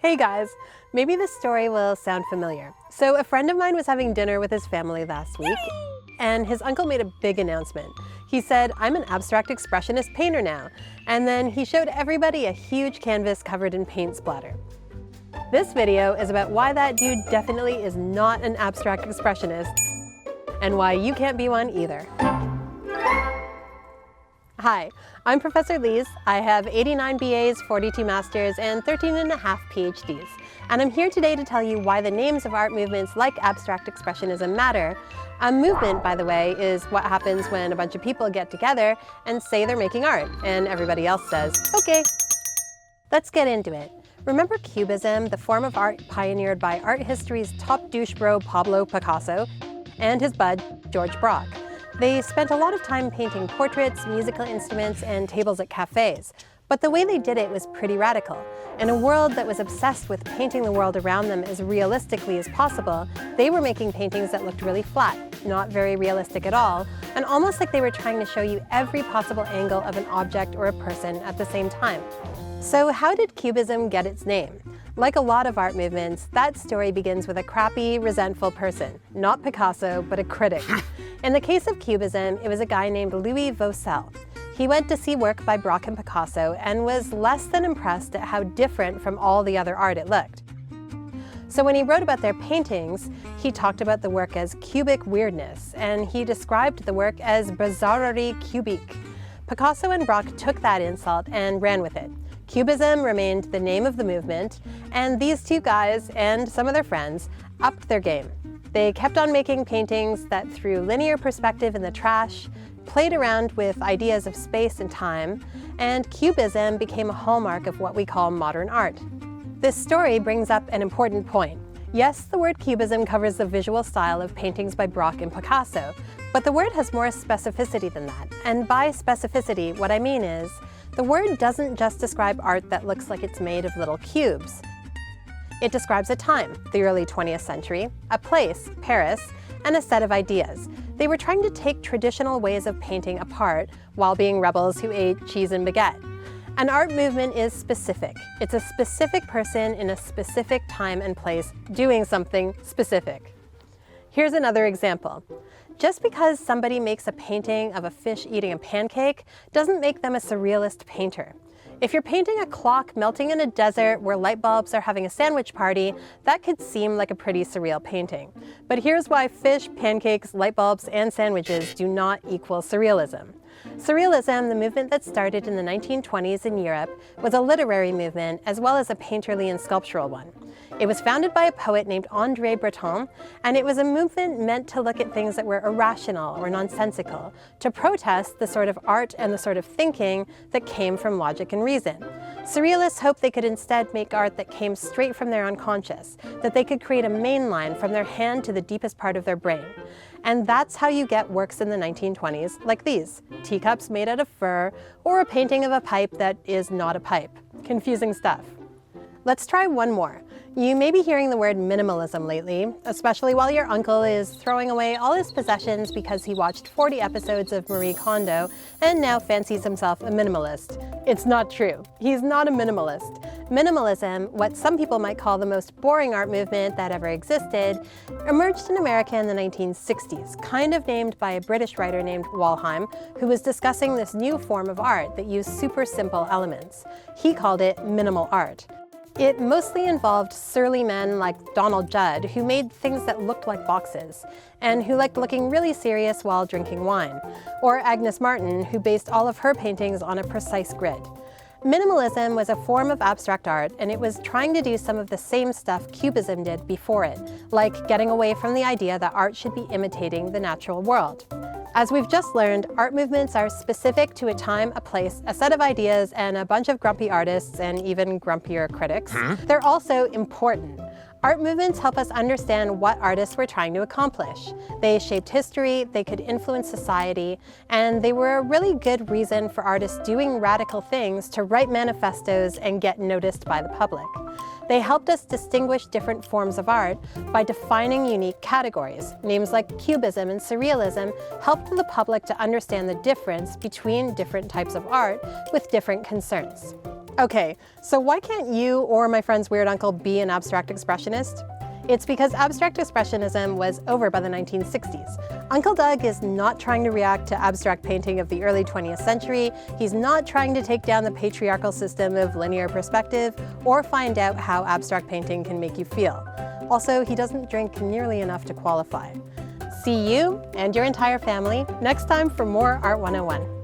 Hey guys, maybe this story will sound familiar. So a friend of mine was having dinner with his family last week, and his uncle made a big announcement. He said, "I'm an abstract expressionist painter now." And then he showed everybody a huge canvas covered in paint splatter. This video is about why that dude definitely is not an abstract expressionist, and why you can't be one either. Hi, I'm Professor Lise. I have 89 BAs, 42 masters, and 13.5 PhDs. And I'm here today to tell you why the names of art movements like abstract expressionism matter. A movement, by the way, is what happens when a bunch of people get together and say they're making art, and everybody else says, okay. Let's get into it. Remember Cubism, the form of art pioneered by art history's top douche bro Pablo Picasso and his bud, George Braque? They spent a lot of time painting portraits, musical instruments, and tables at cafes. But the way they did it was pretty radical. In a world that was obsessed with painting the world around them as realistically as possible, they were making paintings that looked really flat, not very realistic at all, and almost like they were trying to show you every possible angle of an object or a person at the same time. So how did Cubism get its name? Like a lot of art movements, that story begins with a crappy, resentful person. Not Picasso, but a critic. In the case of Cubism, it was a guy named Louis Vauxcelles. He went to see work by Braque and Picasso and was less than impressed at how different from all the other art it looked. So when he wrote about their paintings, he talked about the work as cubique weirdness, and he described the work as bizarreries cubique. Picasso and Braque took that insult and ran with it. Cubism remained the name of the movement, and these two guys and some of their friends upped their game. They kept on making paintings that threw linear perspective in the trash, played around with ideas of space and time, and Cubism became a hallmark of what we call modern art. This story brings up an important point. Yes, the word Cubism covers the visual style of paintings by Braque and Picasso, but the word has more specificity than that. And by specificity, what I mean is, the word doesn't just describe art that looks like it's made of little cubes. It describes a time, the early 20th century, a place, Paris, and a set of ideas. They were trying to take traditional ways of painting apart while being rebels who ate cheese and baguette. An art movement is specific. It's a specific person in a specific time and place doing something specific. Here's another example. Just because somebody makes a painting of a fish eating a pancake doesn't make them a surrealist painter. If you're painting a clock melting in a desert where light bulbs are having a sandwich party, that could seem like a pretty surreal painting. But here's why fish, pancakes, light bulbs, and sandwiches do not equal surrealism. Surrealism, the movement that started in the 1920s in Europe, was a literary movement as well as a painterly and sculptural one. It was founded by a poet named André Breton, and it was a movement meant to look at things that were irrational or nonsensical, to protest the sort of art and the sort of thinking that came from logic and reason. Surrealists hoped they could instead make art that came straight from their unconscious, that they could create a main line from their hand to the deepest part of their brain. And that's how you get works in the 1920s like these, teacups made out of fur, or a painting of a pipe that is not a pipe. Confusing stuff. Let's try one more. You may be hearing the word minimalism lately, especially while your uncle is throwing away all his possessions because he watched 40 episodes of Marie Kondo and now fancies himself a minimalist. It's not true. He's not a minimalist. Minimalism, what some people might call the most boring art movement that ever existed, emerged in America in the 1960s, kind of named by a British writer named Walheim, who was discussing this new form of art that used super simple elements. He called it minimal art. It mostly involved surly men like Donald Judd, who made things that looked like boxes, and who liked looking really serious while drinking wine, or Agnes Martin, who based all of her paintings on a precise grid. Minimalism was a form of abstract art, and it was trying to do some of the same stuff Cubism did before it, like getting away from the idea that art should be imitating the natural world. As we've just learned, art movements are specific to a time, a place, a set of ideas, and a bunch of grumpy artists and even grumpier critics. They're also important. Art movements help us understand what artists were trying to accomplish. They shaped history, they could influence society, and they were a really good reason for artists doing radical things to write manifestos and get noticed by the public. They helped us distinguish different forms of art by defining unique categories. Names like Cubism and Surrealism helped the public to understand the difference between different types of art with different concerns. Okay, so why can't you or my friend's weird uncle be an abstract expressionist? It's because abstract expressionism was over by the 1960s. Uncle Doug is not trying to react to abstract painting of the early 20th century, he's not trying to take down the patriarchal system of linear perspective, or find out how abstract painting can make you feel. Also, he doesn't drink nearly enough to qualify. See you and your entire family next time for more Art 101.